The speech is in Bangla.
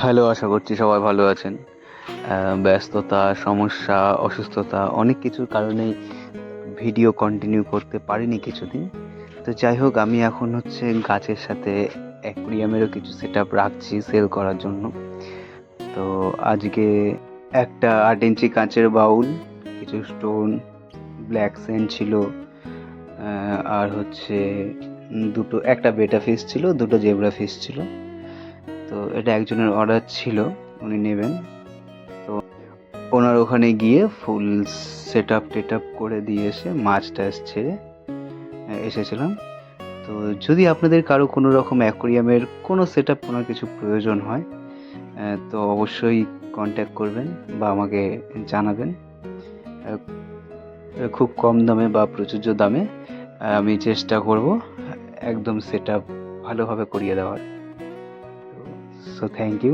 হ্যালো, আশা করছি সবাই ভালো আছেন। ব্যস্ততা, সমস্যা, অসুস্থতা অনেক কিছুর কারণেই ভিডিও কন্টিনিউ করতে পারিনি কিছুদিন। তো যাই হোক, আমি এখন গাছের সাথে অ্যাকুরিয়ামেরও কিছু সেটআপ রাখছি সেল করার জন্য। তো আজকে একটা 8 ইঞ্চি কাঁচের বাউল, কিছু স্টোন, ব্ল্যাক সেন্ড ছিল, আর একটা বেটা ফিশ ছিল, দুটো জেব্রা ফিশ ছিল। তো এটা একজনের অর্ডার ছিল, উনি নেবেন। তো ওনার ওখানে গিয়ে ফুল সেটআপ টেটআপ করে দিয়ে এসে মাছ টাছ ছেড়ে এসেছিলাম। তো যদি আপনাদের কারো কোনো রকম অ্যাকোরিয়ামের কোনো সেটআপ কোনো কিছু প্রয়োজন হয়, তো অবশ্যই কন্ট্যাক্ট করবেন বা আমাকে জানাবেন। খুব কম দামে বা প্রযোজ্য দামে আমি চেষ্টা করব একদম সেটআপ ভালোভাবে করিয়ে দেওয়ার। So thank you.